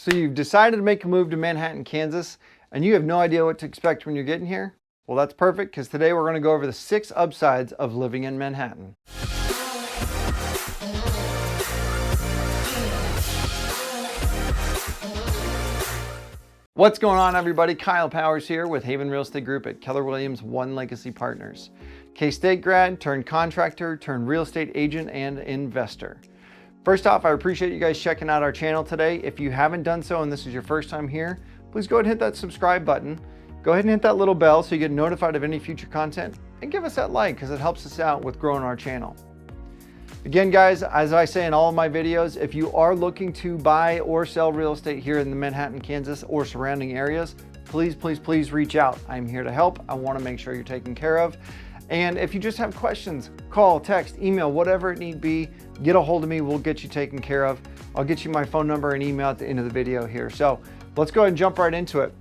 So you've decided to make a move to Manhattan, Kansas, and you have no idea what to expect when you're getting here? Well, that's perfect, because today we're going to go over the 6 upsides of living in Manhattan. What's going on, everybody? Kyle Powers here with Haven Real Estate Group at Keller Williams One Legacy Partners. K-State grad, turned contractor, turned real estate agent and investor. First off, I appreciate you guys checking out our channel today. If you haven't done so and this is your first time here, please go ahead and hit that subscribe button. Go ahead and hit that little bell so you get notified of any future content, and give us that like because it helps us out with growing our channel. Again, guys, as I say in all of my videos, if you are looking to buy or sell real estate here in the Manhattan, Kansas or surrounding areas, please reach out. I'm here to help. I want to make sure you're taken care of. And if you just have questions, call, text, email, whatever it need be, get a hold of me. We'll get you taken care of. I'll get you my phone number and email at the end of the video here. So let's go ahead and jump right into it.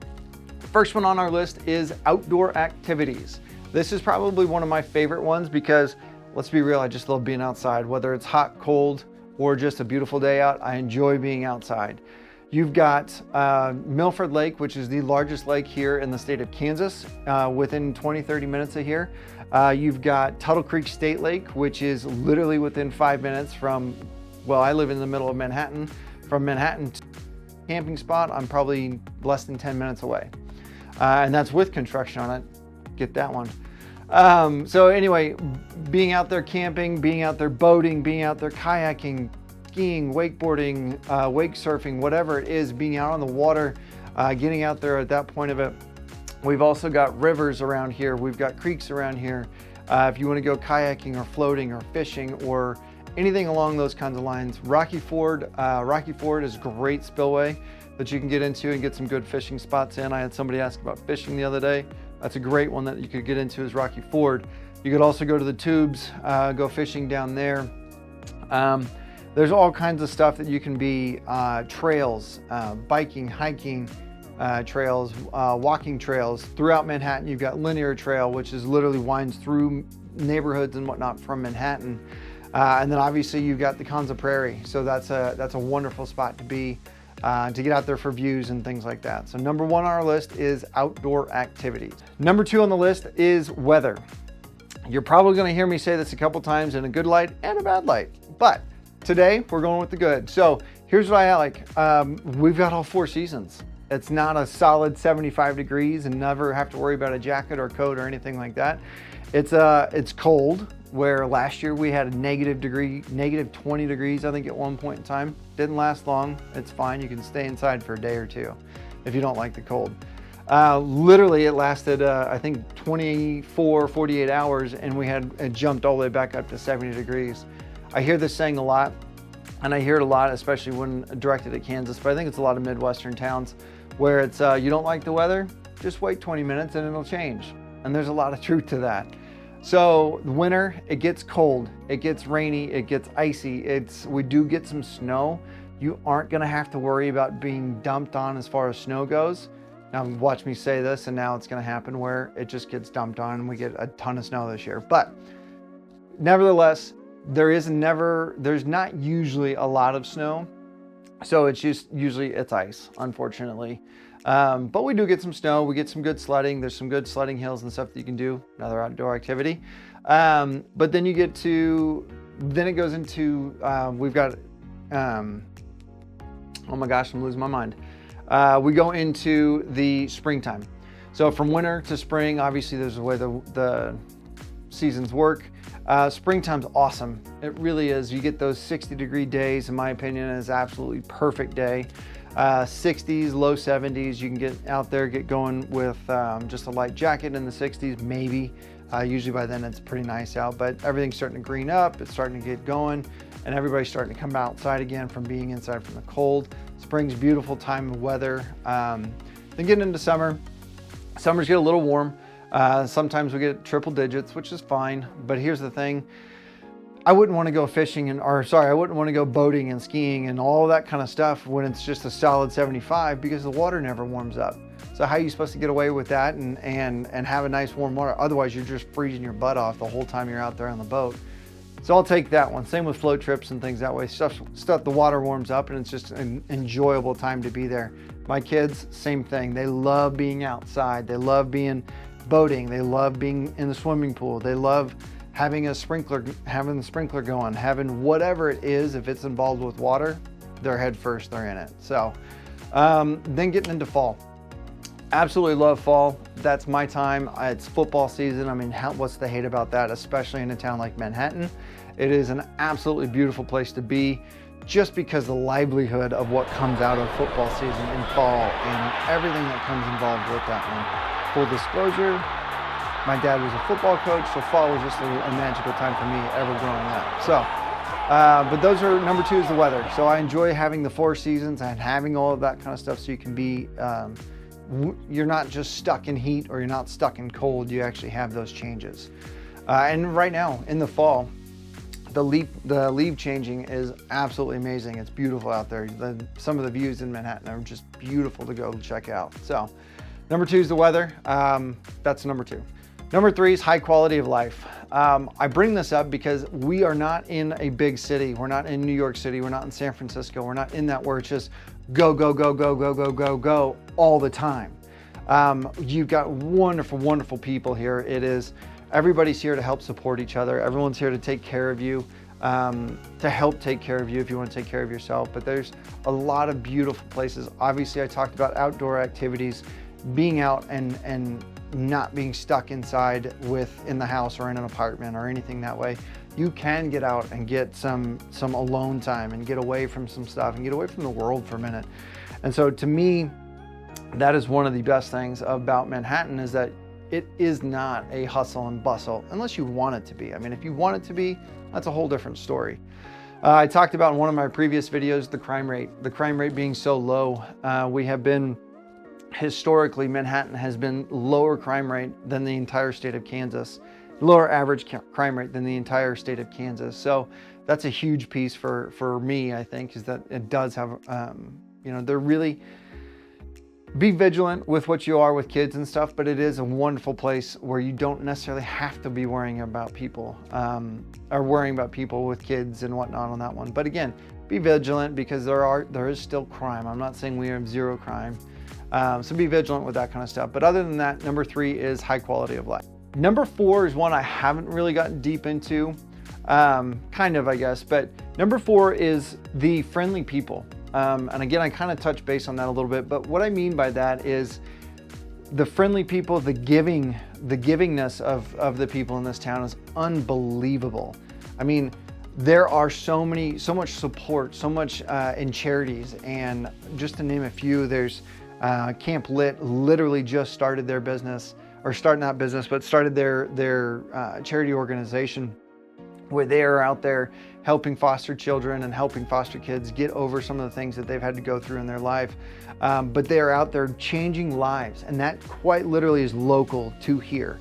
First one on our list is outdoor activities. This is probably one of my favorite ones because, let's be real, I just love being outside. Whether it's hot, cold, or just a beautiful day out, I enjoy being outside. You've got Milford Lake, which is the largest lake here in the state of Kansas, within 20-30 minutes of here. You've got Tuttle Creek State Lake, which is literally within 5 minutes from, well, I live in the middle of Manhattan. From Manhattan to camping spot, I'm probably less than 10 minutes away. And that's with construction on it. Get that one. So anyway, being out there camping, being out there boating, being out there kayaking, skiing, wakeboarding, wake surfing, whatever it is, being out on the water, getting out there at that point of it. We've also got rivers around here. We've got creeks around here. If you want to go kayaking or floating or fishing or anything along those kinds of lines. Rocky Ford is a great spillway that you can get into and get some good fishing spots in. I had somebody ask about fishing the other day. That's a great one that you could get into, is Rocky Ford. You could also go to the tubes, go fishing down there. There's all kinds of stuff that you can be, trails, biking, hiking trails, walking trails. Throughout Manhattan, you've got Linear Trail, which is literally winds through neighborhoods and whatnot from Manhattan. And then obviously you've got the Konza Prairie. So that's a wonderful spot to be, to get out there for views and things like that. So number 1 on our list is outdoor activities. Number 2 on the list is weather. You're probably going to hear me say this a couple times in a good light and a bad light, but today we're going with the good. So here's what I like. We've got all 4 seasons. It's not a solid 75 degrees and never have to worry about a jacket or coat or anything like that. It's cold, where last year we had a negative 20 degrees, I think, at one point in time. Didn't last long. It's fine. You can stay inside for a day or two if you don't like the cold. Literally it lasted, I think 48 hours, and it jumped all the way back up to 70 degrees. I hear this saying a lot, and I hear it a lot, especially when directed at Kansas, but I think it's a lot of Midwestern towns where it's, you don't like the weather, just wait 20 minutes and it'll change. And there's a lot of truth to that. So winter, it gets cold, it gets rainy, it gets icy. We do get some snow. You aren't gonna have to worry about being dumped on as far as snow goes. Now watch me say this, and now it's gonna happen where it just gets dumped on and we get a ton of snow this year. But nevertheless, there's not usually a lot of snow. So it's just usually it's ice, unfortunately. But we do get some snow. We get some good sledding. There's some good sledding hills and stuff that you can do, another outdoor activity. But then it goes into, we've got, oh my gosh, I'm losing my mind. We go into the springtime. So from winter to spring, obviously there's a way the seasons work. Springtime's awesome. It really is. You get those 60-degree days, in my opinion, is absolutely perfect day. 60s, low 70s. You can get out there, get going with just a light jacket in the 60s, maybe. Usually by then it's pretty nice out, but everything's starting to green up. It's starting to get going, and everybody's starting to come outside again from being inside from the cold. Spring's a beautiful time of weather. Then getting into summer. Summers get a little warm. Sometimes we get triple digits, which is fine. But here's the thing. I wouldn't want to go fishing I wouldn't want to go boating and skiing and all that kind of stuff when it's just a solid 75, because the water never warms up. So how are you supposed to get away with that and have a nice warm water? Otherwise, you're just freezing your butt off the whole time you're out there on the boat. So I'll take that one. Same with float trips and things that way. Stuff the water warms up and it's just an enjoyable time to be there. My kids, same thing. They love being outside. They love being boating. They love being in the swimming pool. They love having the sprinkler going, having whatever it is. If it's involved with water, they're head first, they're in it. So then getting into fall. Absolutely love fall. That's my time. It's football season. I mean, what's the hate about that, especially in a town like Manhattan? It is an absolutely beautiful place to be, just because the livelihood of what comes out of football season in fall and everything that comes involved with that one. Full disclosure, my dad was a football coach, so fall was just a magical time for me ever growing up. So, but those are, number 2 is the weather. So I enjoy having the 4 seasons and having all of that kind of stuff, so you can be, you're not just stuck in heat or you're not stuck in cold. You actually have those changes. And right now in the fall, the leaf changing is absolutely amazing. It's beautiful out there. Some of the views in Manhattan are just beautiful to go check out. So number 2 is the weather. That's number 2. Number 3 is high quality of life. I bring this up because we are not in a big city. We're not in New York City. We're not in San Francisco. We're not in that where it's just go, go, go, go, go, go, go, go all the time. You've got wonderful, wonderful people here. Everybody's here to help support each other. Everyone's here to take care of you, to help take care of you if you want to take care of yourself. But there's a lot of beautiful places. Obviously, I talked about outdoor activities, being out and not being stuck inside in the house or in an apartment or anything that way. You can get out and get some alone time and get away from some stuff and get away from the world for a minute. And so to me, that is one of the best things about Manhattan, is that it is not a hustle and bustle unless you want it to be. I mean, if you want it to be, that's a whole different story. I talked about in one of my previous videos, the crime rate being so low. Historically, Manhattan has been lower crime rate than the entire state of Kansas, lower average crime rate than the entire state of Kansas. So that's a huge piece for me, I think, is that it does have, they're really, be vigilant with what you are with kids and stuff, but it is a wonderful place where you don't necessarily have to be worrying about people with kids and whatnot on that one. But again, be vigilant, because there is still crime. I'm not saying we have zero crime. So be vigilant with that kind of stuff. But other than that, number 3 is high quality of life. Number 4 is one I haven't really gotten deep into, kind of, I guess. But number 4 is the friendly people. And again, I kind of touched base on that a little bit, but what I mean by that is the friendly people, the givingness of the people in this town is unbelievable. I mean, there are so much support, so much in charities, and just to name a few, there's Camp Lit literally just started their business, or started not business, but started their charity organization, where they are out there helping foster children and helping foster kids get over some of the things that they've had to go through in their life. But they are out there changing lives, and that quite literally is local to here.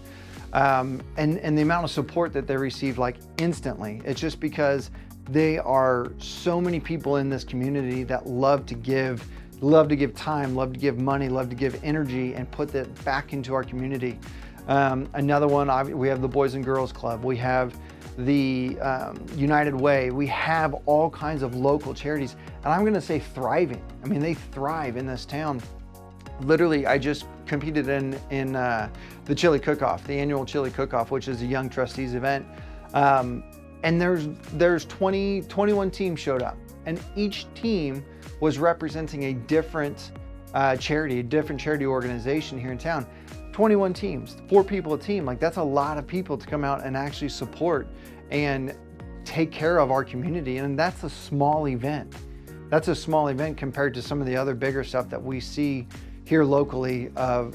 And the amount of support that they receive, like instantly, it's just because they are so many people in this community that love to give time, love to give money, love to give energy, and put that back into our community. Another one, we have the Boys and Girls Club. We have the United Way. We have all kinds of local charities, and I'm gonna say thriving. I mean, they thrive in this town. Literally, I just competed in the Chili Cook-Off, the annual Chili Cook-Off, which is a Young Trustees event. And there's 21 teams showed up, and each team was representing a different charity, a different charity organization here in town. 21 teams, 4 people a team. Like, that's a lot of people to come out and actually support and take care of our community. And that's a small event. That's a small event compared to some of the other bigger stuff that we see here locally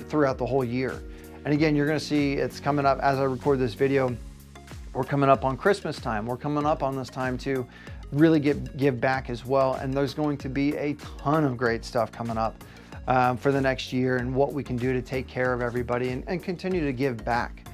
throughout the whole year. And again, you're gonna see it's coming up as I record this video. We're coming up on Christmas time. We're coming up on this time to really give back as well. And there's going to be a ton of great stuff coming up for the next year, and what we can do to take care of everybody and continue to give back.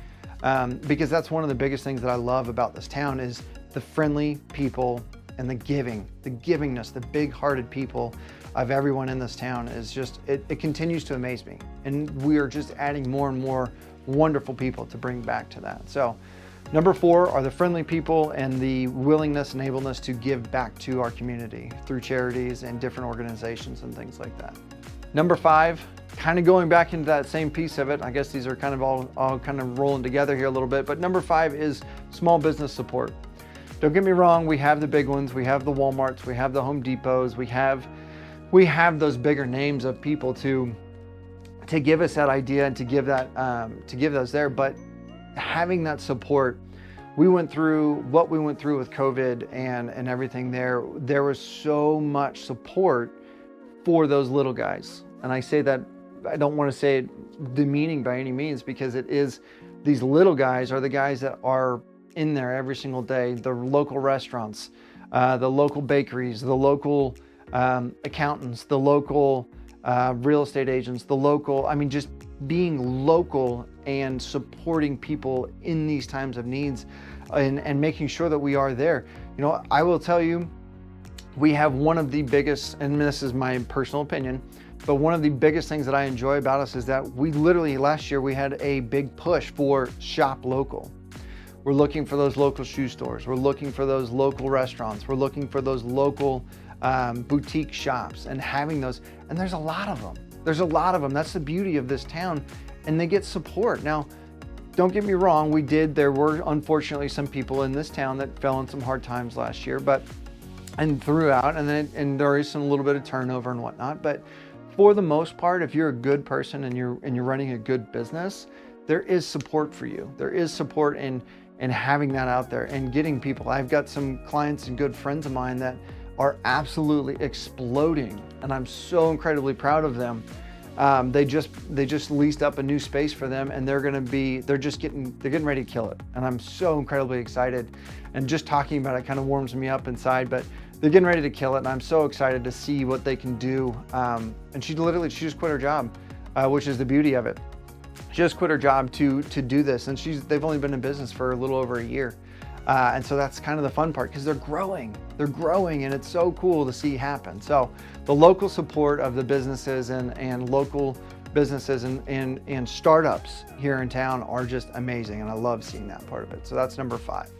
Because that's one of the biggest things that I love about this town, is the friendly people and the givingness, the big-hearted people of everyone in this town is just, it continues to amaze me. And we are just adding more and more wonderful people to bring back to that. So Number 4 are the friendly people and the willingness and ableness to give back to our community through charities and different organizations and things like that. Number 5, kind of going back into that same piece of it. I guess these are kind of all kind of rolling together here a little bit, but number 5 is small business support. Don't get me wrong, we have the big ones, we have the Walmarts, we have the Home Depots, we have those bigger names of people to give us that idea and to give those there, but having that support. We went through what we went through with COVID and everything there. There was so much support for those little guys. And I say that, I don't want to say it demeaning by any means, because it is, these little guys are the guys that are in there every single day. The local restaurants, the local bakeries, the local accountants, the local real estate agents, the local, I mean, just being local and supporting people in these times of needs and making sure that we are there. You know, I will tell you, we have one of the biggest, and this is my personal opinion, but one of the biggest things that I enjoy about us is that we literally, last year, we had a big push for shop local. We're looking for those local shoe stores. We're looking for those local restaurants. We're looking for those local boutique shops and having those, and there's a lot of them. There's a lot of them. That's the beauty of this town, and they get support. Now, don't get me wrong, there were unfortunately some people in this town that fell in some hard times last year, and throughout, and there is some little bit of turnover and whatnot, but for the most part, if you're a good person and you're running a good business, there is support for you. There is support in having that out there and getting people. I've got some clients and good friends of mine that are absolutely exploding, and I'm so incredibly proud of them. They just leased up a new space for them, and they're getting ready to kill it. And I'm so incredibly excited. And just talking about it kind of warms me up inside, but they're getting ready to kill it, and I'm so excited to see what they can do. And she just quit her job, which is the beauty of it. She just quit her job to do this, and they've only been in business for a little over a year. And so that's kind of the fun part, because they're growing, and it's so cool to see happen. So the local support of the businesses and local businesses and startups here in town are just amazing, and I love seeing that part of it. So that's number 5.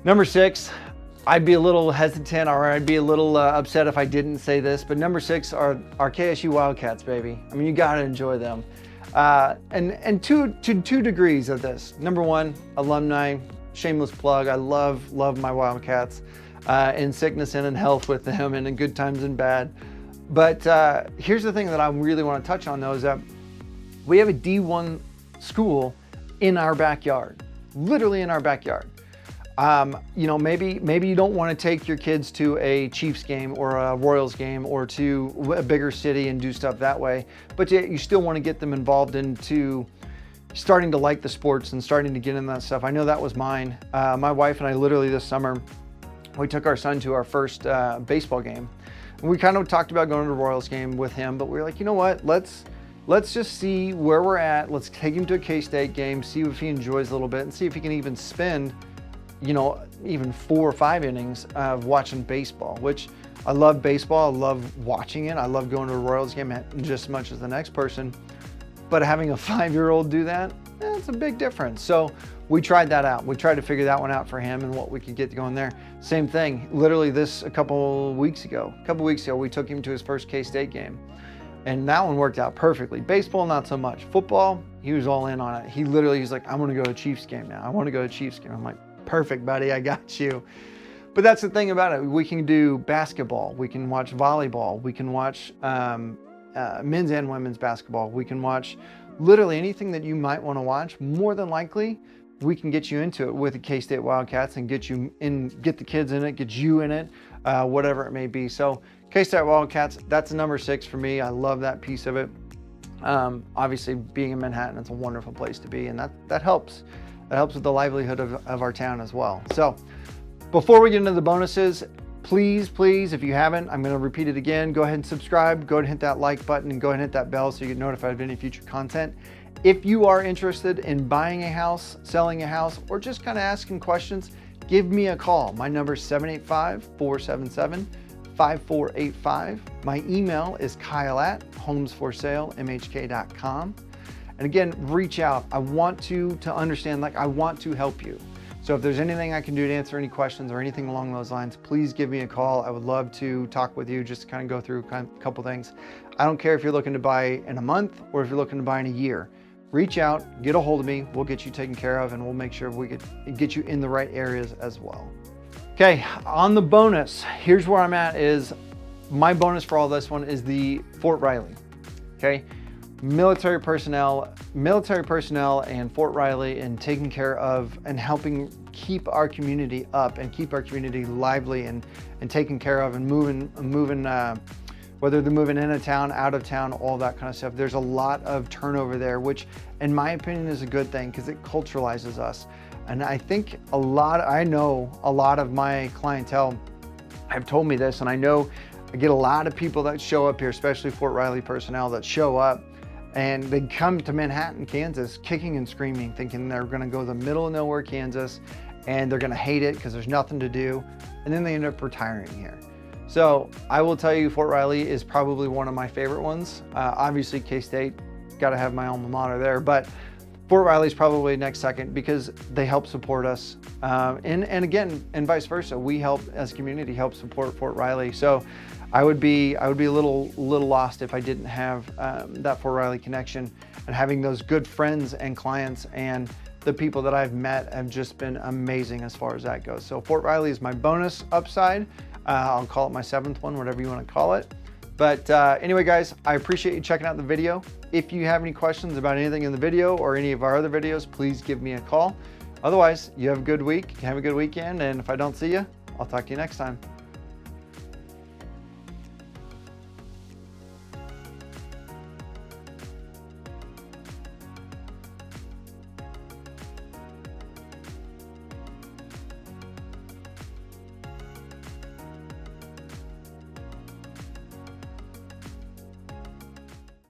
Number 6, I'd be a little hesitant, or I'd be a little upset if I didn't say this, but number 6 are our KSU Wildcats, baby. I mean, you gotta enjoy them. And two degrees of this. Number 1, alumni. Shameless plug. I love my Wildcats, in sickness and in health with them, and in good times and bad. But here's the thing that I really want to touch on, though, is that we have a D1 school in our backyard, literally in our backyard. You know, maybe you don't want to take your kids to a Chiefs game or a Royals game or to a bigger city and do stuff that way, but yet you still want to get them involved into starting to like the sports and starting to get in that stuff. I know that was mine. My wife and I literally this summer, we took our son to our first baseball game. And we kind of talked about going to the Royals game with him, but we were like, you know what, let's just see where we're at. Let's take him to a K-State game, see if he enjoys a little bit, and see if he can even spend, you know, even 4 or 5 innings of watching baseball, which I love baseball. I love watching it. I love going to a Royals game just as much as the next person. But having a 5-year-old do that, it's a big difference. So we tried that out. We tried to figure that one out for him and what we could get going there. Same thing, literally a couple weeks ago, we took him to his first K-State game. And that one worked out perfectly. Baseball, not so much. Football, he was all in on it. He's like, I want to go to a Chiefs game now. I want to go to a Chiefs game. I'm like, perfect, buddy, I got you. But that's the thing about it. We can do basketball. We can watch volleyball. We can watch men's and women's basketball. We can watch literally anything that you might want to watch. More than likely, we can get you into it with the K-State Wildcats and get the kids in it, get you in it, whatever it may be. So K-State Wildcats, that's a number 6 for me. I love that piece of it. Obviously, being in Manhattan, it's a wonderful place to be, and that helps. That helps with the livelihood of our town as well. So before we get into the bonuses, please, if you haven't, I'm going to repeat it again. Go ahead and subscribe. Go ahead and hit that like button and go ahead and hit that bell so you get notified of any future content. If you are interested in buying a house, selling a house, or just kind of asking questions, give me a call. My number is 785-477-5485. My email is kyle@homesforsalemhk.com. And again, reach out. I want to understand, I want to help you. So if there's anything I can do to answer any questions or anything along those lines, please give me a call. I would love to talk with you, just to kind of go through a couple things. I don't care if you're looking to buy in a month or if you're looking to buy in a year. Reach out, get a hold of me, we'll get you taken care of, and we'll make sure we get you in the right areas as well. Okay, on the bonus, here's where I'm at. Is my bonus for all this one is the Fort Riley. Okay, military personnel and Fort Riley, and taking care of and helping keep our community up and keep our community lively and taken care of, and moving whether they're moving into town, out of town, all that kind of stuff. There's a lot of turnover there, which in my opinion is a good thing because it culturalizes us. And I think I know a lot of my clientele have told me this, and I know I get a lot of people that show up here, especially Fort Riley personnel, that show up and they come to Manhattan, Kansas, kicking and screaming, thinking they're gonna go to the middle of nowhere, Kansas, and they're gonna hate it because there's nothing to do. And then they end up retiring here. So I will tell you, Fort Riley is probably one of my favorite ones. Obviously K-State, gotta have my alma mater there, but Fort Riley is probably next second because they help support us. And again, and vice versa, we help as a community help support Fort Riley. So I would be a little lost if I didn't have that Fort Riley connection, and having those good friends and clients, and the people that I've met have just been amazing as far as that goes. So Fort Riley is my bonus upside. I'll call it my 7th one, whatever you want to call it. But anyway, guys, I appreciate you checking out the video. If you have any questions about anything in the video or any of our other videos, please give me a call. Otherwise, you have a good week, have a good weekend, and if I don't see you, I'll talk to you next time.